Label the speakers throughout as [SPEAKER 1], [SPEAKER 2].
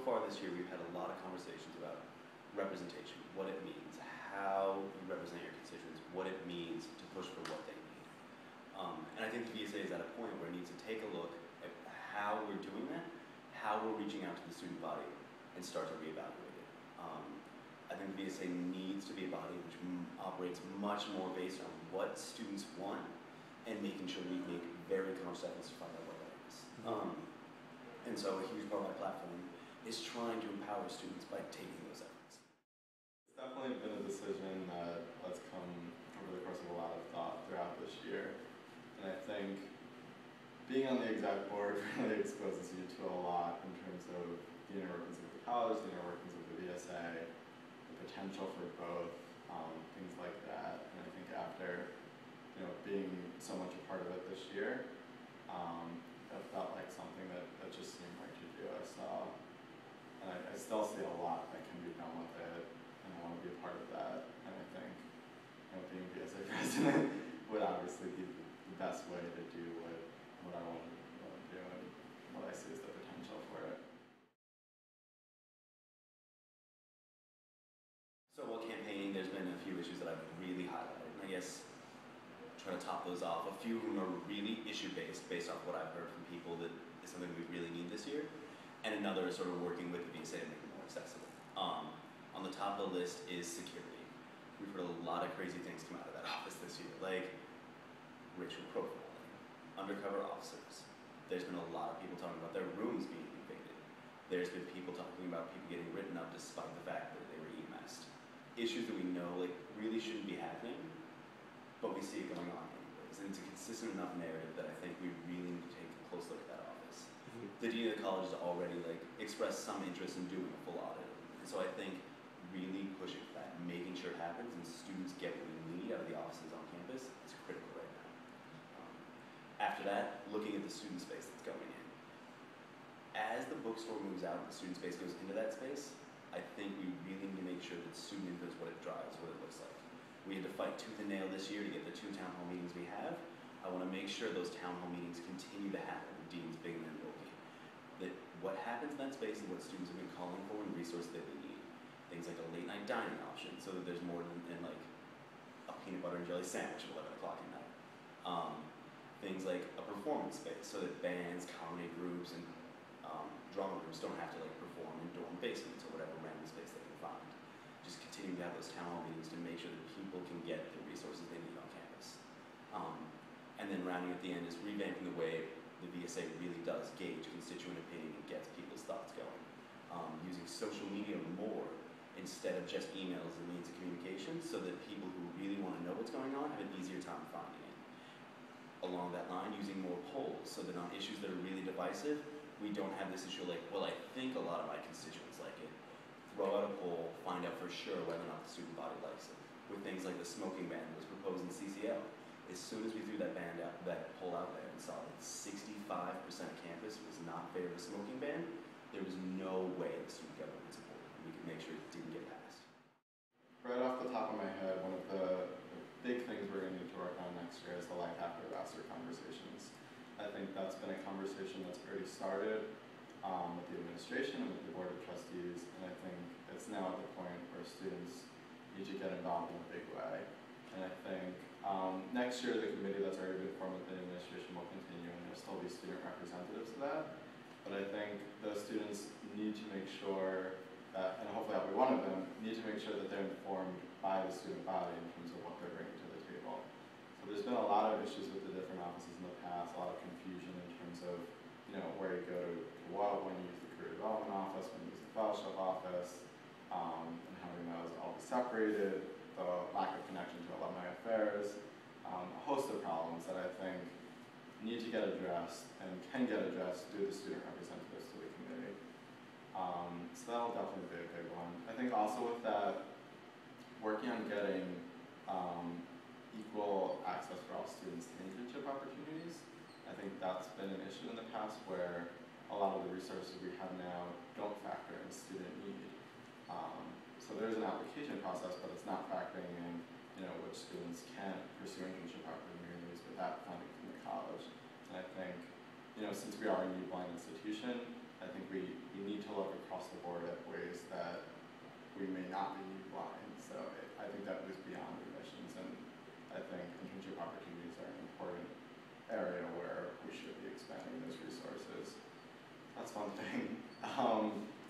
[SPEAKER 1] far this year we've had a lot of conversations about representation, what it means, how you represent your constituents, what it means to push for what they need. And I think the VSA is at a point where it needs to take a look at how we're doing that, how we're reaching out to the student body, and start to reevaluate it. I think the VSA needs to be a body which operates much more based on what students want and making sure we make very conscious efforts to find out what that is. And so a huge part of my platform is trying to empower students by taking those efforts.
[SPEAKER 2] It's definitely been a decision that's come over the course of a lot of thought throughout this year. And I think being on the exec board really exposes you to a lot in terms of the inner workings of the college, the inner workings of the VSA, the potential for both, things like that. And I think after being so much a part of it this year, it felt like something that just seemed right to do. And I still see a lot that can be done with it, and I want to be a part of that. And I think being VSA president would obviously be the best way to do what I want to do and what I see as the potential for it.
[SPEAKER 1] So while campaigning, there's been a few issues that I've really highlighted. And I guess trying to top those off. A few of them are really issue-based, based off what I've heard from people that is something we really need this year. And another is sort of working with the VSA to make it more accessible. On the top of the list is security. We've heard a lot of crazy things come out of that office this year, like racial profiling, undercover officers. There's been a lot of people talking about their rooms being invaded. There's been people talking about people getting written up despite the fact that they were EMS'd. Issues that we know really shouldn't be happening, but we see it going on anyways. And it's a consistent enough narrative that I think we really need to take a close look at that office. The dean of the college has already expressed some interest in doing a full audit. And so I think really pushing for that, making sure it happens and students get what we need out of the offices on campus is critical right now. After that, looking at the student space that's going in. As the bookstore moves out and the student space goes into that space, I think we really need to make sure that student input is what it drives, what it looks like. We had to fight tooth and nail this year to get the 2 town hall meetings we have. I want to make sure those town hall meetings continue to happen, deans, big and little. That what happens in that space is what students have been calling for and resources that they need. Things like a late night dining option, so that there's more than like a peanut butter and jelly sandwich at 11 o'clock at night. Things like a performance space, so that bands, comedy groups, and drama groups don't have to perform in dorm basements or whatever random space they can find. Just continue to have those town hall meetings to make sure that people can get the resources they need on campus. And then rounding at the end is revamping the way the VSA really does gauge constituent opinion and gets people's thoughts going. Using social media more instead of just emails as a means of communication, so that people who really want to know what's going on have an easier time finding it. Along that line, using more polls, so that on issues that are really divisive, we don't have this issue well, I think a lot of my constituents like it. Throw out a poll, find out for sure whether or not the student body likes it. With things like the smoking ban that was proposed in CCL, as soon as we threw that poll out there and saw that 65% of campus was not in favor of a smoking ban, there was no way the student government would support it. We could make sure it didn't get passed.
[SPEAKER 2] Right off the top of my head, one of the big things we're going to need to work on next year is the life after ambassador conversations. I think that's been a conversation that's already started with the administration and with the board of trustees, and I think it's now at the point where students need to get involved in a big way. And I think next year the committee that's already been formed with the administration will continue, and there'll still be student representatives to that. But I think those students need to make sure that, and hopefully I'll be one of them, need to make sure that they're informed by the student body in terms of what they're bringing to the table. So there's been a lot of issues with the different offices in the past, a lot of confusion in terms of where you go to what, when you use the career development office, when you use the fellowship office, and having those all be separated, the lack of connection to alumni affairs, a host of problems that I think need to get addressed and can get addressed through the student representatives to the committee. So that'll definitely be a big one. I think also with that, working on getting equal access for all students to internship opportunities, I think that's been an issue in the past where a lot of the resources we have now don't factor in student need. So there's an application process, but it's not factoring in, which students can pursue internship opportunities with that funding from the college. And I think, since we are a new blind institution, I think we need to look across the board at ways that we may not be blind. So I think that goes beyond admissions, and I think internship opportunities are an important area where we should be expanding those resources. That's one thing.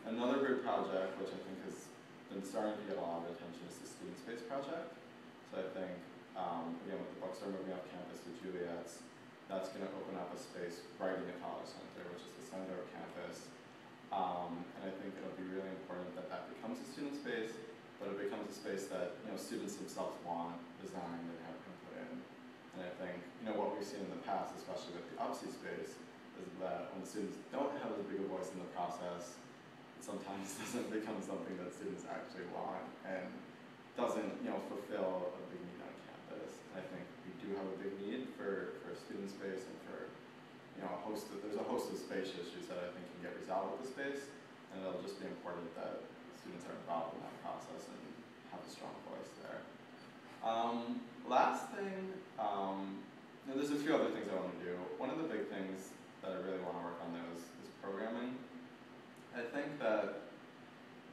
[SPEAKER 2] Another big project, which I think has been starting to get a lot of attention, is the Student Space project. So I think, again, with the bookstore moving off campus to Juliet's, that's going to open up a space right in the college center, which is the center of campus. And I think it'll be really important that that becomes a student space, but it becomes a space that students themselves want, designed, and have input in. And I think what we've seen in the past, especially with the UPSI space, is that when students don't have as big a voice in the process, it sometimes doesn't become something that students actually want and doesn't fulfill a big need on campus. And I think we do have a big need for student space and for there's a host of space issues that I think can get resolved with the space, and it'll just be important that students are involved in that process and have a strong voice there. Last thing, there's a few other things I want to do. One of the big things that I really want to work on though is programming. I think that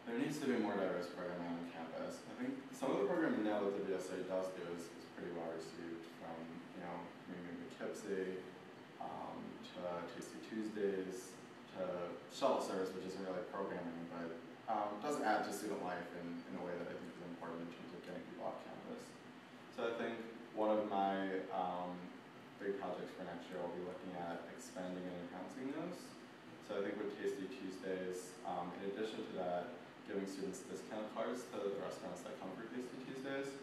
[SPEAKER 2] there needs to be more diverse programming on campus. I think some of the programming now that the VSA does do is pretty well received, from Community Poughkeepsie, to Tasty Tuesdays, to shuttle service, which isn't really programming, but does add to student life in a way that I think is important in terms of getting people off campus. So I think one of my big projects for next year will be looking at expanding and enhancing those. So I think with Tasty Tuesdays, in addition to that, giving students discount cards to the restaurants that come for Tasty Tuesdays,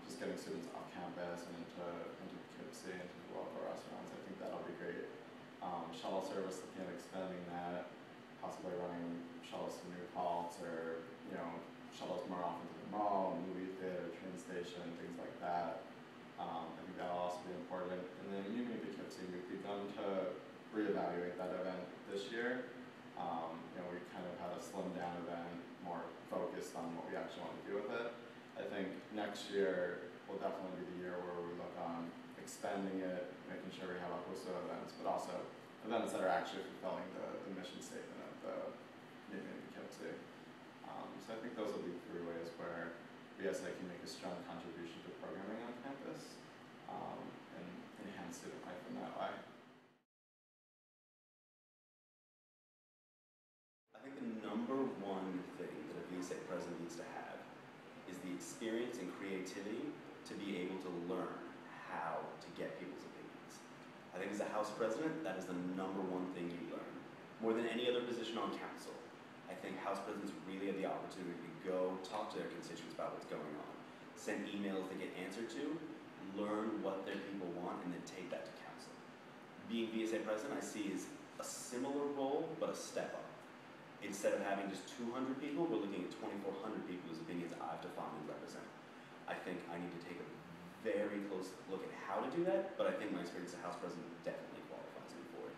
[SPEAKER 2] just getting students off campus and into Poughkeepsie, into the local restaurants, I think that'll be great. Shuttle service, looking at expanding that, possibly running shuttles to New Paltz, or shuttles more often to the mall, movie theater, train station, things like that. I think that'll also be important. And then Community Poughkeepsie, we've begun to reevaluate that event this year. We kind of had a slimmed down event, more focused on what we actually want to do with it. I think next year will definitely be the year where we look on expanding it, making sure we have a host of events, but also events that are actually fulfilling the mission statement of the Community Poughkeepsie. So I think those will be three ways where VSA can make a strong contribution to programming on campus, and enhance student life in that way.
[SPEAKER 1] I think the number one thing that a VSA president needs to have is the experience and creativity to be able to learn how to get people's opinions. I think as a House president, that is the number one thing you learn. More than any other position on council, I think House presidents really have the opportunity to go talk to their constituents about what's going on, send emails they get answered to, learn what their people want, and then take that to council. Being VSA president, I see is a similar role, but a step up. Instead of having just 200 people, we're looking at 2,400 people whose opinions I have to find and represent. I think I need to take a very close look at how to do that, but I think my experience as House President definitely qualifies me for it.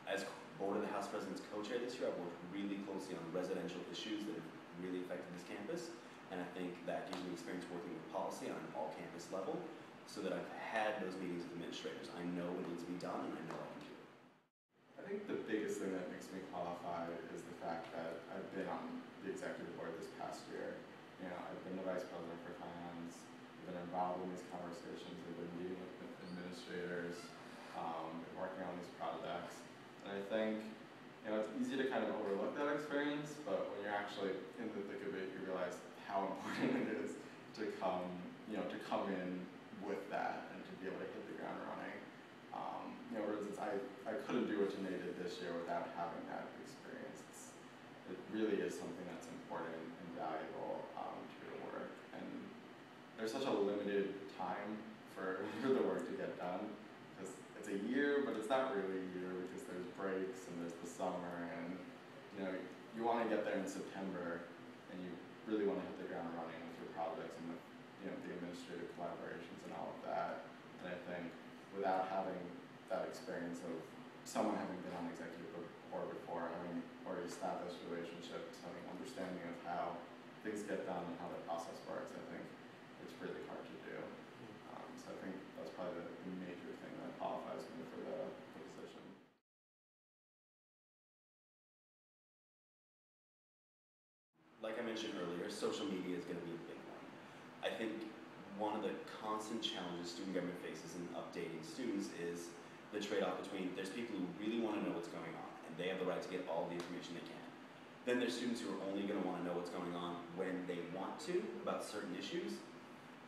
[SPEAKER 1] As Board of the House President's co-chair this year, I've worked really closely on residential issues that have really affected this campus, and I think that gives me experience working with policy on an all-campus level, so that I've had those meetings with administrators. I know what needs to be done, and I know I can do it.
[SPEAKER 2] I think the biggest thing that makes me qualified is the fact that I've been on the executive board this past year. I've been the vice president for finance, I've been involved in these conversations, I've been meeting with administrators, been working on these projects. And I think, it's easy to kind of overlook that experience, but when you're actually in the thick of it, you realize how important it is to come in with that and to be able to hit the ground running. For instance, I couldn't do what Janae did this year without having that experience. It really is something that's important and valuable to your work. And there's such a limited time for the work to get done, because it's a year, but it's not really a year, because there's breaks and there's the summer, and you want to get there in September, and you really want to hit the ground running with your projects and with the administrative collaborations and all of that. And I think without having that experience of someone having been on the executive board before, having already established relationships, having understanding of how things get done and how the process works, I think it's really hard to do. So I think that's probably the major thing that qualifies me for the
[SPEAKER 1] mentioned earlier, social media is going to be a big one. I think one of the constant challenges student government faces in updating students is the trade-off between there's people who really want to know what's going on, and they have the right to get all the information they can. Then there's students who are only going to want to know what's going on when they want to about certain issues.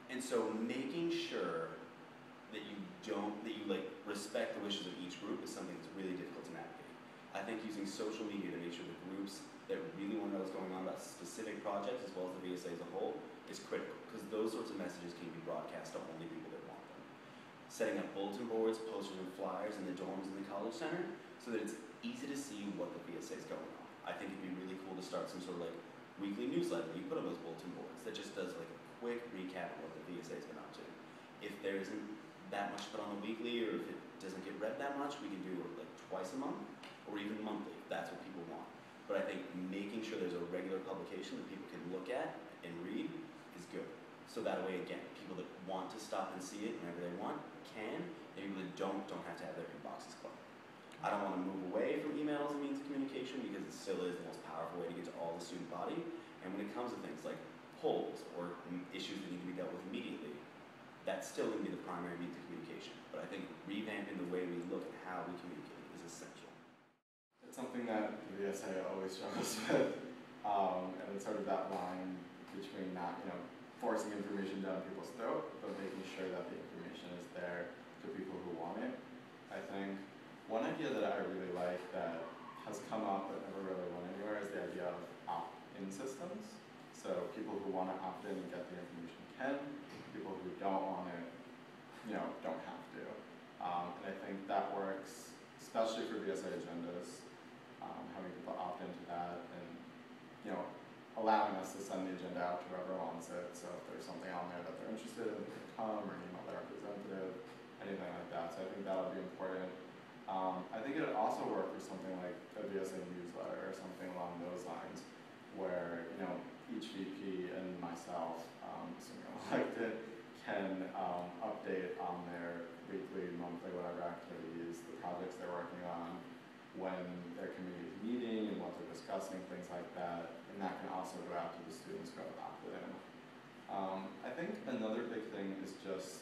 [SPEAKER 1] And so making sure that you respect the wishes of each group is something that's really difficult to navigate. I think using social media to make sure the groups that really want to know what's going on about specific projects as well as the VSA as a whole is critical, because those sorts of messages can be broadcast to only people that want them. Setting up bulletin boards, posters, and flyers in the dorms in the college center so that it's easy to see what the VSA is going on. I think it'd be really cool to start some sort of weekly newsletter that you put on those bulletin boards that just does a quick recap of what the VSA has been up to. If there isn't that much put on the weekly, or if it doesn't get read that much, we can do it twice a month, or even monthly, if that's what people want. But I think making sure there's a regular publication that people can look at and read is good. So that way, again, people that want to stop and see it whenever they want can, and people that don't have to have their inboxes cluttered. I don't want to move away from email as a means of communication because it still is the most powerful way to get to all the student body. And when it comes to things like polls or issues that need to be dealt with immediately, that's still going to be the primary means of communication. But I think revamping the way we look at how we communicate is essential.
[SPEAKER 2] It's something that the VSA always struggles with, and it's sort of that line between not, forcing information down people's throat, but making sure that the information is there to people who want it. I think one idea that I really like that has come up but never really went anywhere is the idea of opt-in systems. So people who want to opt in and get the information can, people who don't want it, don't have to. And I think that works, especially for VSA agendas, having people opt into that and, allowing us to send the agenda out to whoever wants it. So if there's something on there that they're interested in, they can come or email their representative, anything like that. So I think that'll be important. I think it would also work for something like a VSA newsletter or something along those lines, where each VP and myself, assuming I'm elected, can update on their weekly, monthly, whatever activities, the projects they're working on, when their committee is meeting and what they're discussing, things like that, and that can also go out to the students who have opted in. I think another big thing is just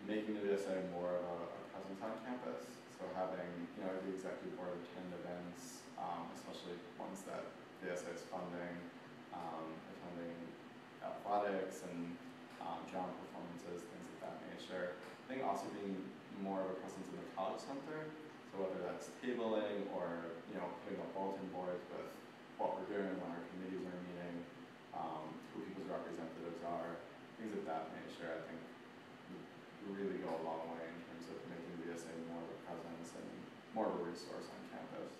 [SPEAKER 2] making the VSA more of a presence on campus. So having, the executive board attend events, especially ones that VSA is funding, attending athletics and drama performances, things of that nature. I think also being more of a presence in the college center. So whether that's tabling or, putting up bulletin boards with what we're doing, when our committees are meeting, who people's representatives are, things of that nature, I think really go a long way in terms of making VSA more of a presence and more of a resource on campus.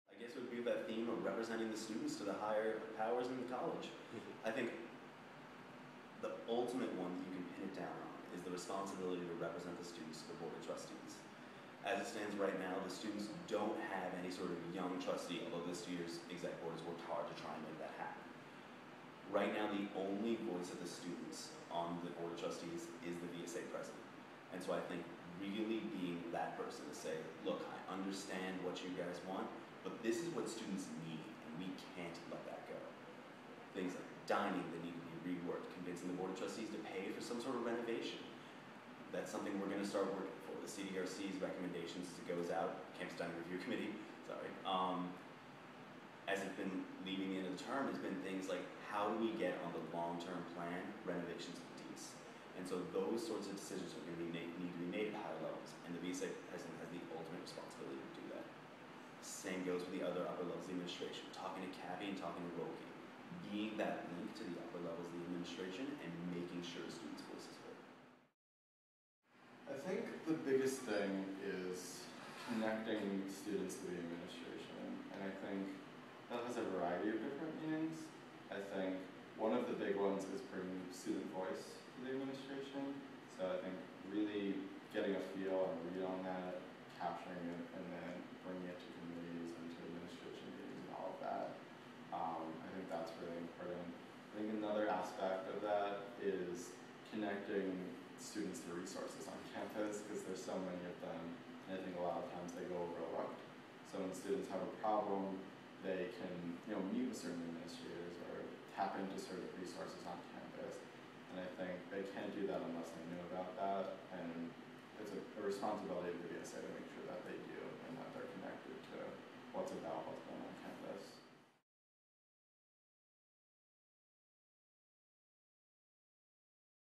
[SPEAKER 1] I guess it would be that theme of representing the students to the higher powers in the college. I think the ultimate one that you can pin it down on is the responsibility to represent the students to the Board of Trustees. As it stands right now, the students don't have any sort of young trustee, although this year's exec board has worked hard to try and make that happen. Right now, the only voice of the students on the Board of Trustees is the VSA president. And so I think really being that person to say, look, I understand what you guys want, but this is what students need, and we can't let that go. Things like dining that need to be reworked, convincing the Board of Trustees to pay for some sort of renovation. That's something we're going to start working for. The CDRC's recommendations as it goes out, Campus Dining Review Committee, as it's been leading the end of the term, has been things like, how do we get on the long-term plan renovations of these? And so those sorts of decisions are going to need to be made at higher levels, and the VSA has the ultimate responsibility to do that. Same goes with the other upper levels of the administration, talking to Cabby and talking to Roki, being that link to the upper levels of the administration and making sure students' voices heard.
[SPEAKER 2] I think the biggest thing is connecting students to the administration, and I think that has a variety of different meanings. I think one of the big ones is bringing student voice to the administration, so I think really getting a feel and read on that, capturing it, and then bringing it to committees and to administration meetings and all of that. I think that's really important. I think another aspect of that is connecting students to resources on campus, because there's so many of them, and I think a lot of times they go overlooked. So So when students have a problem, they can, meet with certain administrators or tap into certain resources on campus. And I think they can't do that unless they know about that. And it's a responsibility of the VSA to make sure that they do and that they're connected to what's available to them on campus.